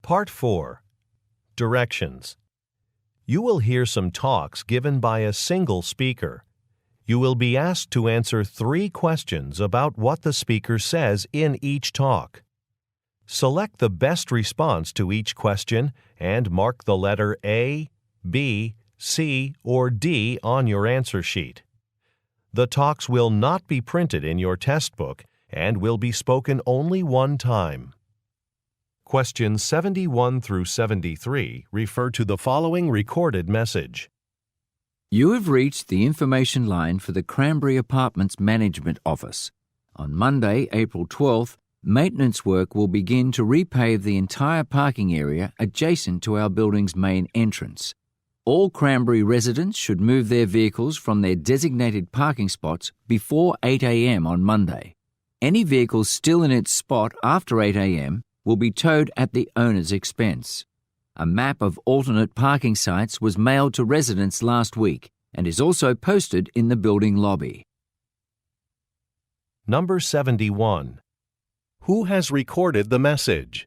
Part 4. Directions. You will hear some talks given by a single speaker. You will be asked to answer 3 questions about what the speaker says in each talk. Select the best response to each question and mark the letter A, B, C, or D on your answer sheet. The talks will not be printed in your test book and will be spoken only one time. Questions 71 through 73 refer to the following recorded message. You have reached the information line for the Cranberry Apartments Management Office. On Monday, April 12th, maintenance work will begin to repave the entire parking area adjacent to our building's main entrance. All Cranberry residents should move their vehicles from their designated parking spots before 8 a.m. on Monday. Any vehicles still in its spot after 8 a.m. will be towed at the owner's expense. A map of alternate parking sites was mailed to residents last week and is also posted in the building lobby. Number 71. Who has recorded the message?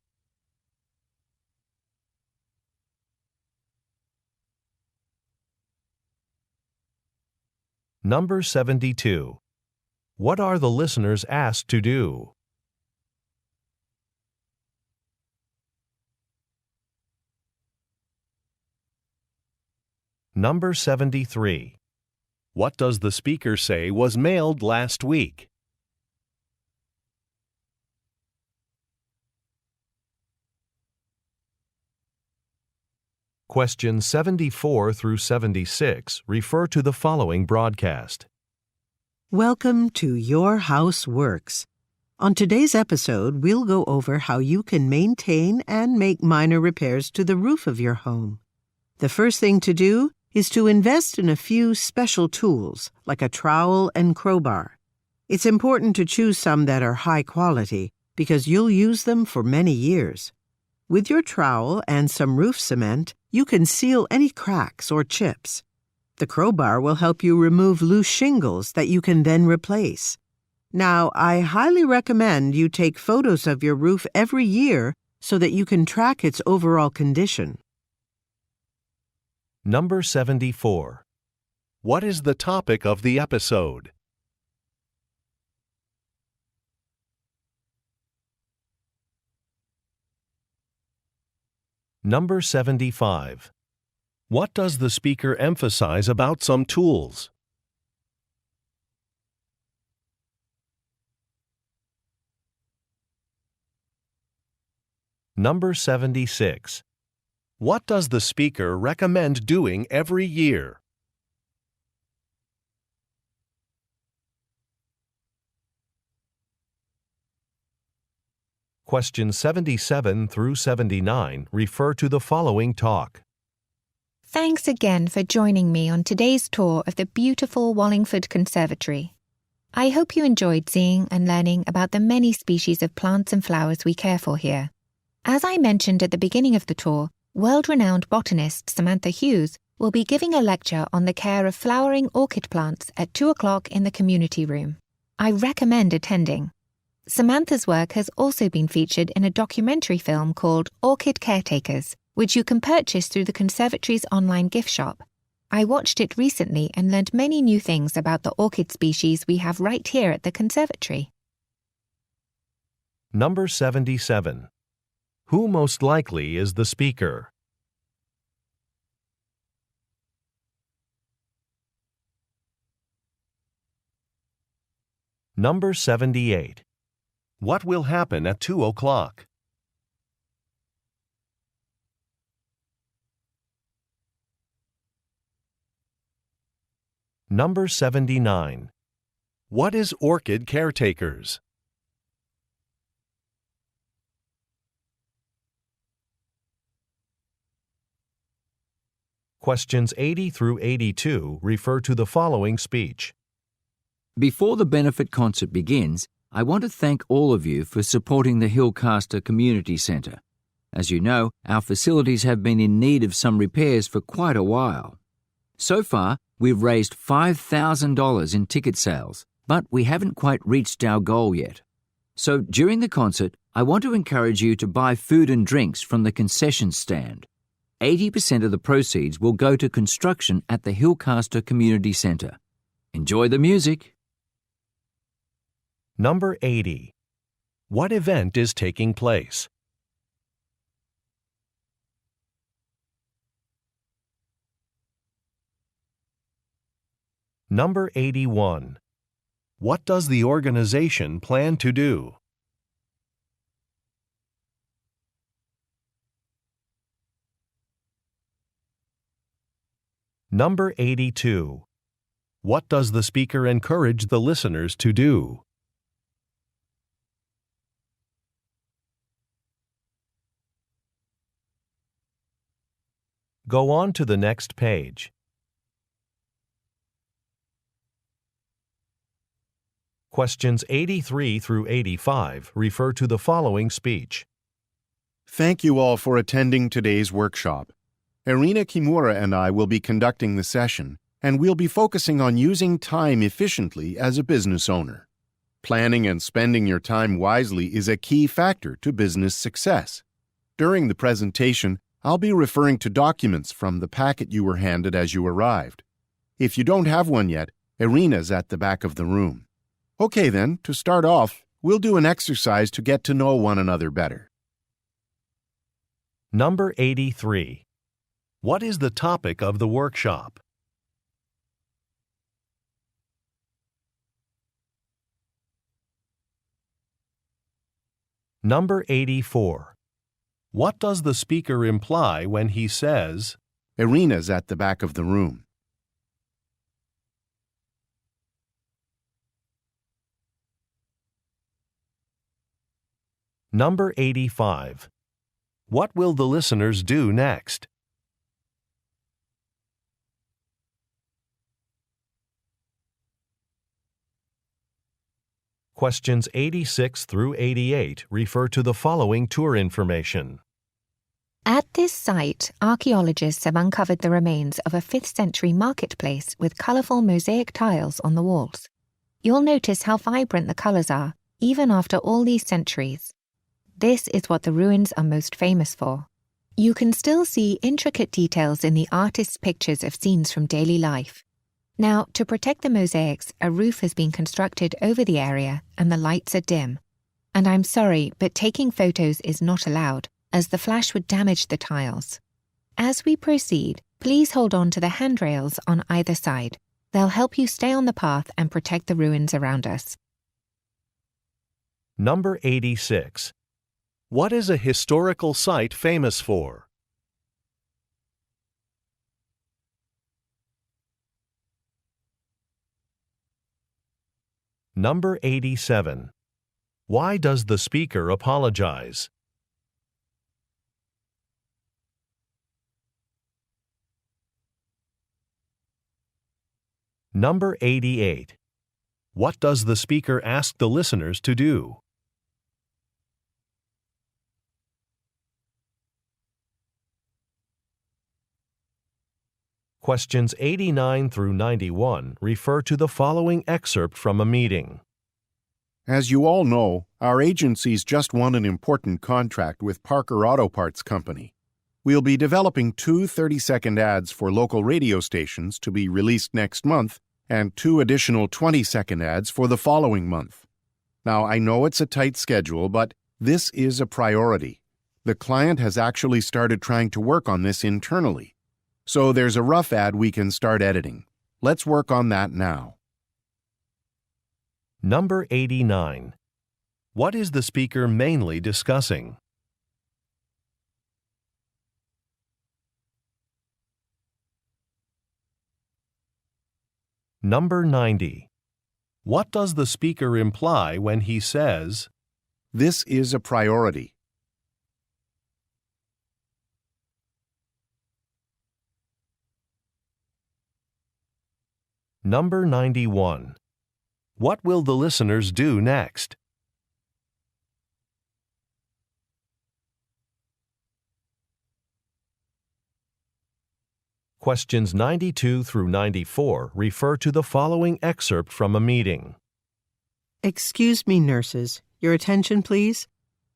Number 72. What are the listeners asked to do? Number 73. What does the speaker say was mailed last week? Questions 74 through 76 refer to the following broadcast. Welcome to Your House Works. On today's episode, we'll go over how you can maintain and make minor repairs to the roof of your home. The first thing to do is to invest in a few special tools, like a trowel and crowbar. It's important to choose some that are high quality because you'll use them for many years. With your trowel and some roof cement, you can seal any cracks or chips. The crowbar will help you remove loose shingles that you can then replace. Now, I highly recommend you take photos of your roof every year so that you can track its overall condition. Number 74. What is the topic of the episode? Number 75. What does the speaker emphasize about some tools? Number 76. What does the speaker recommend doing every year? Questions 77 through 79 refer to the following talk. Thanks again for joining me on today's tour of the beautiful Wallingford Conservatory. I hope you enjoyed seeing and learning about the many species of plants and flowers we care for here. As I mentioned at the beginning of the tour, world-renowned botanist Samantha Hughes will be giving a lecture on the care of flowering orchid plants at 2 o'clock in the community room. I recommend attending. Samantha's work has also been featured in a documentary film called Orchid Caretakers, which you can purchase through the Conservatory's online gift shop. I watched it recently and learned many new things about the orchid species we have right here at the Conservatory. Number 77. Who most likely is the speaker? Number 78. What will happen at 2 o'clock? Number 79. What is Orchid Caretakers? Questions 80 through 82 refer to the following speech. Before the benefit concert begins, I want to thank all of you for supporting the Hillcaster Community Centre. As you know, our facilities have been in need of some repairs for quite a while. So far, we've raised $5,000 in ticket sales, but we haven't quite reached our goal yet. So during the concert, I want to encourage you to buy food and drinks from the concession stand. 80% of the proceeds will go to construction at the Hillcaster Community Centre. Enjoy the music. Number 80. What event is taking place? Number 81. What does the organization plan to do? Number 82. What does the speaker encourage the listeners to do? Go on to the next page. Questions 83 through 85 refer to the following speech. Thank you all for attending today's workshop. Irina Kimura and I will be conducting the session, and we'll be focusing on using time efficiently as a business owner. Planning and spending your time wisely is a key factor to business success. During the presentation, I'll be referring to documents from the packet you were handed as you arrived. If you don't have one yet, Irina's at the back of the room. Okay then, to start off, we'll do an exercise to get to know one another better. Number 83. What is the topic of the workshop? Number 84. What does the speaker imply when he says, Irina's at the back of the room? Number 85. What will the listeners do next? Questions 86 through 88 refer to the following tour information. At this site, archaeologists have uncovered the remains of a 5th century marketplace with colourful mosaic tiles on the walls. You'll notice how vibrant the colours are, even after all these centuries. This is what the ruins are most famous for. You can still see intricate details in the artist's pictures of scenes from daily life. Now, to protect the mosaics, a roof has been constructed over the area and the lights are dim. And I'm sorry, but taking photos is not allowed, as the flash would damage the tiles. As we proceed, please hold on to the handrails on either side. They'll help you stay on the path and protect the ruins around us. Number 86. What is a historical site famous for? Number 87. Why does the speaker apologize? Number 88. What does the speaker ask the listeners to do? Questions 89 through 91 refer to the following excerpt from a meeting. As you all know, our agency's just won an important contract with Parker Auto Parts Company. We'll be developing 2 30-second ads for local radio stations to be released next month and 2 additional 20-second ads for the following month. Now, I know it's a tight schedule, but this is a priority. The client has actually started trying to work on this internally. So there's a rough ad we can start editing. Let's work on that now. Number 89. What is the speaker mainly discussing? Number 90. What does the speaker imply when he says, This is a priority. Number 91. What will the listeners do next? Questions 92 through 94 refer to the following excerpt from a meeting. Excuse me, nurses. Your attention, please.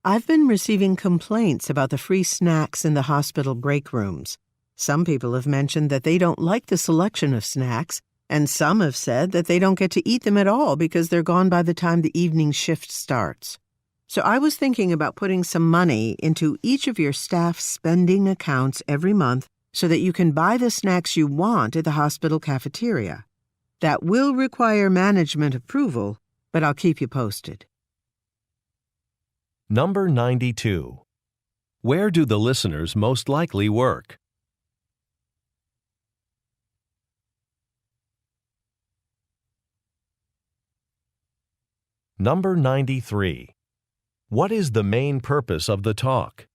I've been receiving complaints about the free snacks in the hospital break rooms. Some people have mentioned that they don't like the selection of snacks, and some have said that they don't get to eat them at all because they're gone by the time the evening shift starts. So I was thinking about putting some money into each of your staff's spending accounts every month so that you can buy the snacks you want at the hospital cafeteria. That will require management approval, but I'll keep you posted. Number 92. Where do the listeners most likely work? Number 93. What is the main purpose of the talk?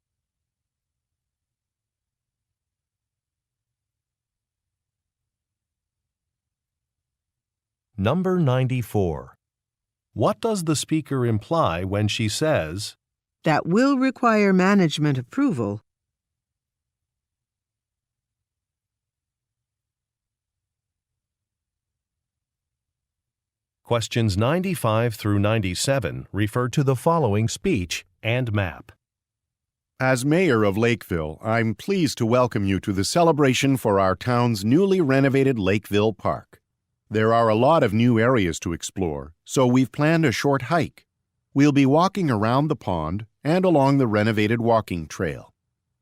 Number 94. What does the speaker imply when she says, That will require management approval. Questions 95 through 97 refer to the following speech and map. As mayor of Lakeville, I'm pleased to welcome you to the celebration for our town's newly renovated Lakeville Park. There are a lot of new areas to explore, so we've planned a short hike. We'll be walking around the pond and along the renovated walking trail.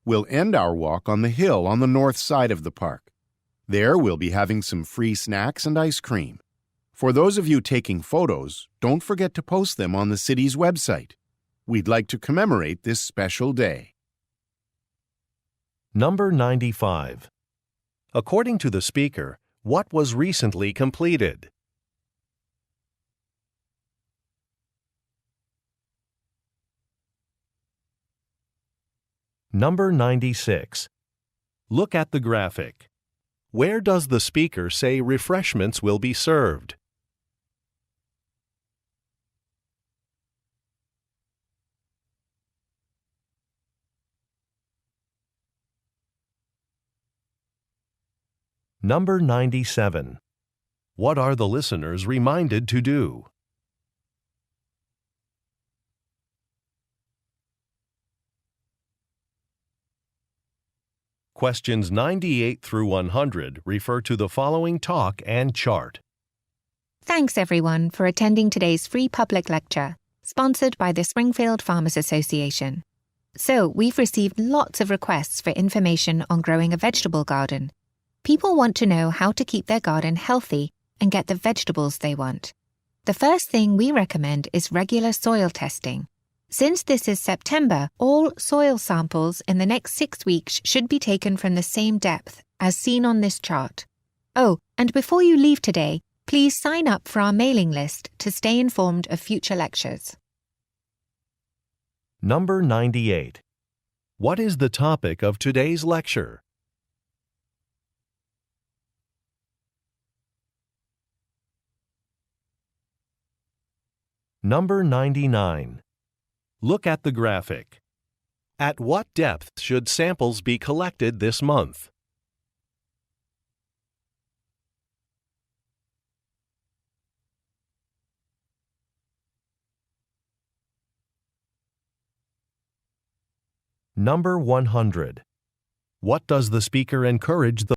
We'll end our walk on the hill on the north side of the park. There we'll be having some free snacks and ice cream. For those of you taking photos, don't forget to post them on the city's website. We'd like to commemorate this special day. Number 95. According to the speaker, what was recently completed? Number 96. Look at the graphic. Where does the speaker say refreshments will be served? Number 97. What are the listeners reminded to do? Questions 98 through 100 refer to the following talk and chart. Thanks everyone for attending today's free public lecture, sponsored by the Springfield Farmers Association. So, we've received lots of requests for information on growing a vegetable garden. People want to know how to keep their garden healthy and get the vegetables they want. The first thing we recommend is regular soil testing. Since this is September, all soil samples in the next 6 weeks should be taken from the same depth, as seen on this chart. Oh, and before you leave today, please sign up for our mailing list to stay informed of future lectures. Number 98. What is the topic of today's lecture? Number 99. Look at the graphic. At what depth should samples be collected this month? Number 100. What does the speaker encourage the